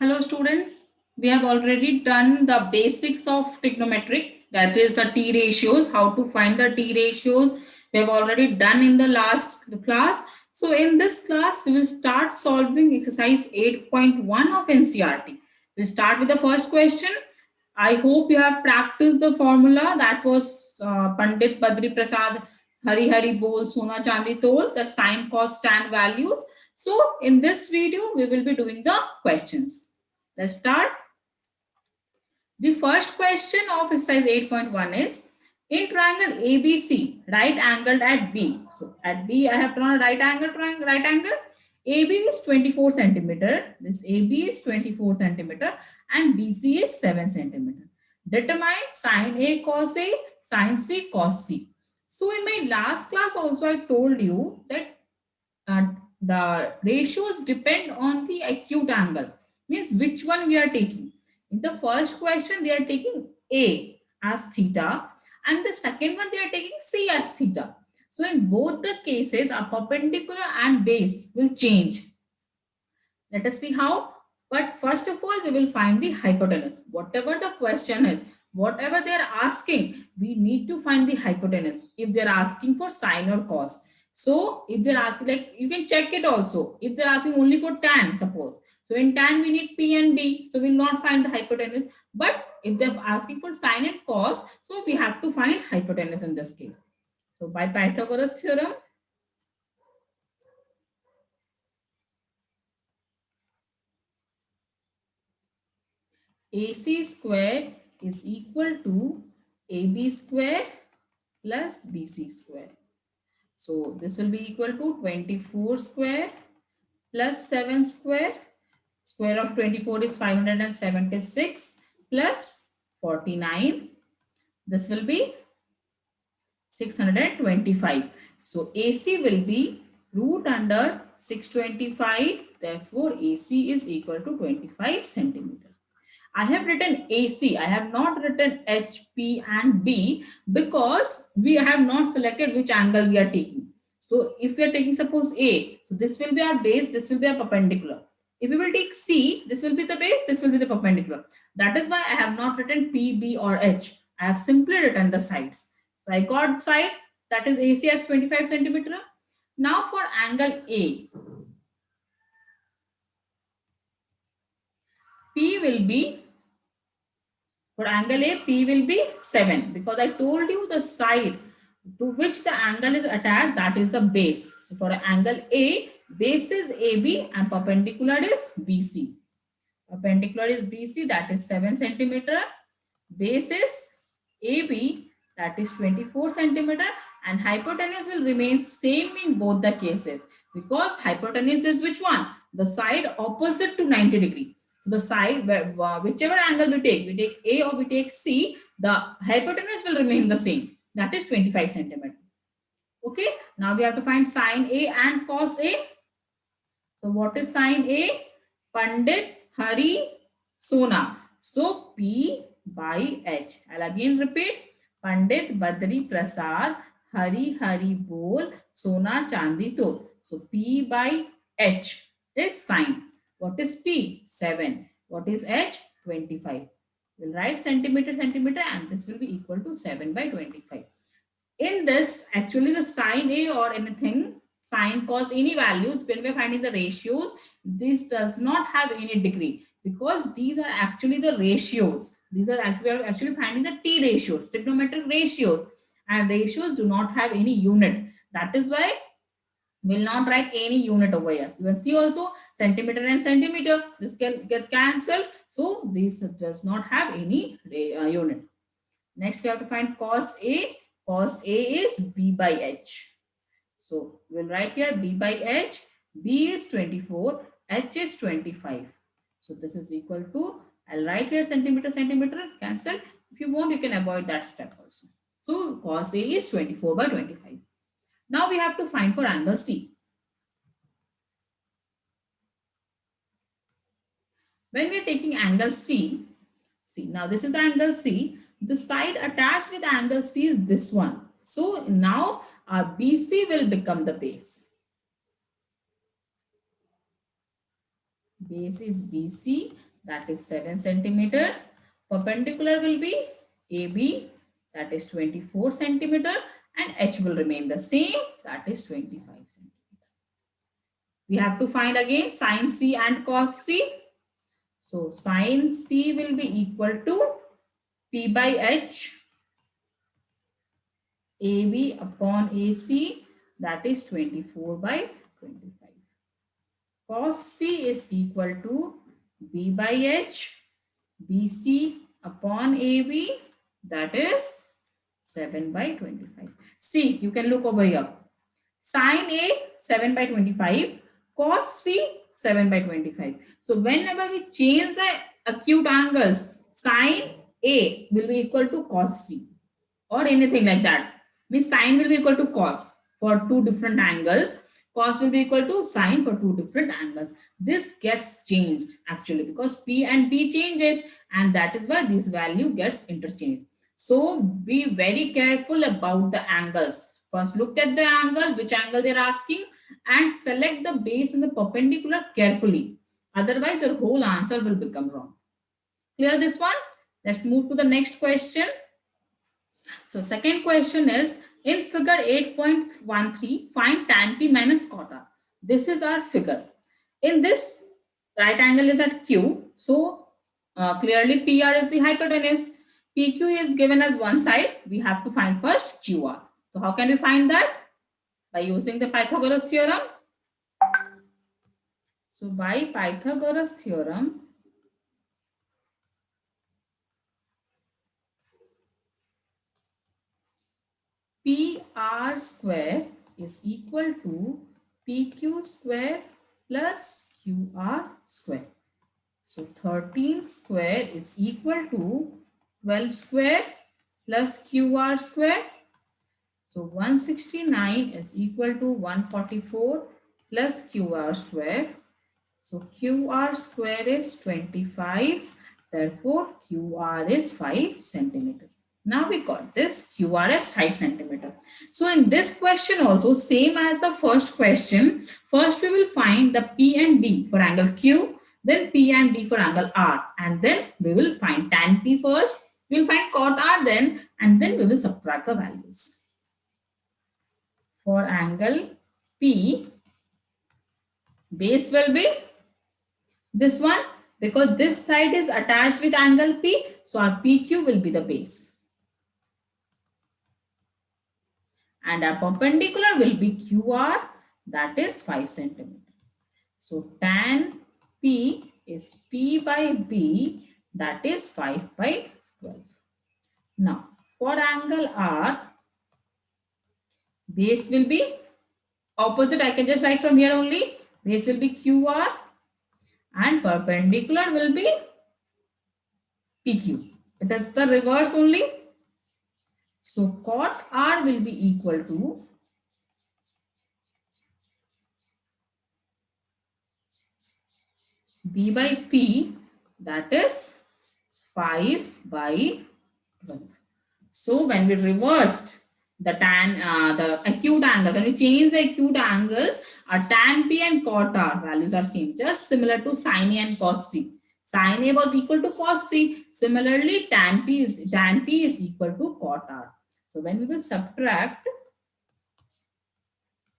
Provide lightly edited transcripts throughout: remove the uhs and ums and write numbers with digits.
Hello students, we have already done the basics of trigonometric, that is the T ratios, how to find the T ratios. We have already done in the last class. So in this class, we will start solving exercise 8.1 of NCRT. We'll start with the first question. I hope you have practiced the formula that was Pandit Badri Prasad Hari Hari Bol Sona Chandi Tol, that sine cos tan values. So in this video, we will be doing the questions. Let's start. The first question of exercise 8.1 is, in triangle ABC, right angled at B. So at B, I have drawn a right angle triangle, right angle. AB is 24 centimeter. This AB is 24 centimeter and BC is 7 centimeter. Determine sine A cos A, sine C cos C. So in my last class also I told you that uh, the ratios depend on the acute angle, means which one we are taking. In the first question they are taking A as theta and the second one they are taking C as theta. So in both the cases a perpendicular and base will change. Let us see how. But first of all, we will find the hypotenuse. Whatever the question is, whatever they are asking, we need to find the hypotenuse. If they are asking for sine or cos. So if they're asking, like you can check it also. If they're asking only for tan, suppose. So in tan, we need P and B. So we'll not find the hypotenuse. But if they're asking for sine and cos, so we have to find hypotenuse in this case. So by Pythagoras theorem, AC square is equal to AB square plus BC square. So this will be equal to 24 square plus 7 square. Square of 24 is 576 plus 49. This will be 625. So AC will be root under 625. Therefore, AC is equal to 25 centimeter. I have written AC. I have not written H, P and B because we have not selected which angle we are taking. So if we are taking suppose A, so this will be our base, this will be our perpendicular. If we will take C, this will be the base, this will be the perpendicular. That is why I have not written P, B or H. I have simply written the sides. So I got side, that is AC as 25 centimeter. Now for angle A, P will be, for angle A, P will be 7 because I told you the side to which the angle is attached, that is the base. So for angle A, base is AB and perpendicular is BC. Perpendicular is BC, that is 7 centimeter. Base is AB, that is 24 centimeter, and hypotenuse will remain same in both the cases because hypotenuse is which one? The side opposite to 90 degree. So the side, whichever angle we take A or we take C, the hypotenuse will remain the same. That is 25 centimeter. Okay. Now we have to find sine A and cos A. So what is sine A? Pandit Hari Sona. So P by H. I'll again repeat. Pandit Badri Prasad Hari Hari Bol Sona Chandi Tol. So P by H is sine. What is P? 7. What is H? 25. We'll write centimeter, centimeter, and this will be equal to 7 by 25. In this, actually the sine A or anything, sine, cos, any values, when we're finding the ratios, this does not have any degree because these are actually the ratios. These are actually, we are actually finding the T ratios, trigonometric ratios, and ratios do not have any unit. That is why will not write any unit over here. You can see also centimeter and centimeter. This can get cancelled. So this does not have any unit. Next, we have to find cos A. Cos A is B by H. So we'll write here B by H. B is 24. H is 25. So this is equal to, I'll write here centimeter, centimeter, cancel. If you want, you can avoid that step also. So cos A is 24 by 25. Now we have to find for angle C. When we are taking angle C, see, now this is the angle C. The side attached with angle C is this one. So now our BC will become the base. Base is BC. that is 7 centimeter. Perpendicular will be AB, that is 24 centimeter, and H will remain the same, that is 25 centimeter. We have to find again sine C and cos C. So sine C will be equal to P by H AB upon AC, that is 24 by 25. Cos C is equal to B by H BC upon AB, that is 7 by 25. See, you can look over here. Sine A 7 by 25, cos C 7 by 25. So whenever we change the acute angles, sine A will be equal to cos C or anything like that. Means sine will be equal to cos for two different angles. Cos will be equal to sine for two different angles. This gets changed actually because P and P changes, and that is why this value gets interchanged. So be very careful about the angles. First look at the angle, which angle they are asking, and select the base and the perpendicular carefully. Otherwise your whole answer will become wrong. Clear this one? Let's move to the next question. So second question is, in figure 8.13, find tan P minus cot R. This is our figure. In this, right angle is at Q. So clearly PR is the hypotenuse. PQ is given as one side. We have to find first QR. So how can we find that? By using the Pythagoras theorem. So by Pythagoras theorem, PR square is equal to PQ square plus QR square. So 13 square is equal to 12 square plus QR square. So 169 is equal to 144 plus QR square. So QR square is 25. Therefore, QR is 5 centimeter. Now we got this QR as 5 centimeter. So in this question also, same as the first question, first we will find the P and B for angle Q, then P and B for angle R, and then we will find tan P first, we will find cot R then, and then we will subtract the values. For angle P, base will be this one, because this side is attached with angle P, so our PQ will be the base. And our perpendicular will be QR, that is 5 centimeter. So tan P is P by B, that is 5 by 12. Now for angle R, base will be opposite. I can just write from here only. Base will be QR and perpendicular will be PQ. It is the reverse only. So cot R will be equal to B by P, that is 5 by 12. So when we reversed the the acute angle, when we change the acute angles, our tan P and cot R values are same, just similar to sin A and cos C. Sin A was equal to cos C. Similarly, tan P is equal to cot R. So when we will subtract,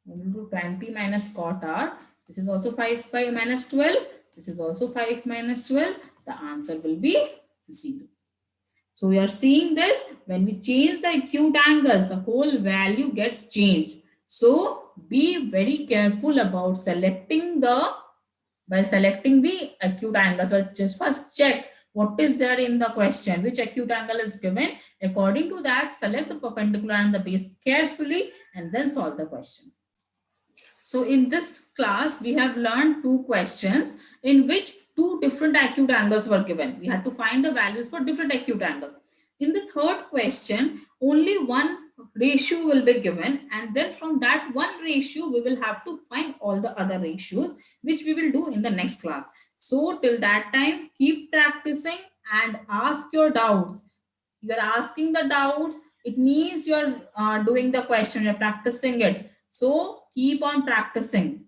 we will do tan P minus cot R. This is also 5 by minus 12. This is also 5 minus 12. The answer will be 0. So we are seeing this, when we change the acute angles, the whole value gets changed. So be very careful about selecting the acute angles. So just first check what is there in the question, which acute angle is given. According to that, select the perpendicular and the base carefully and then solve the question. So in this class, we have learned two questions in which two different acute angles were given. We had to find the values for different acute angles. In the third question, only one ratio will be given, and then from that one ratio, we will have to find all the other ratios, which we will do in the next class. So till that time, keep practicing and ask your doubts. You are asking the doubts, it means you're doing the question, you're practicing it. So keep on practicing.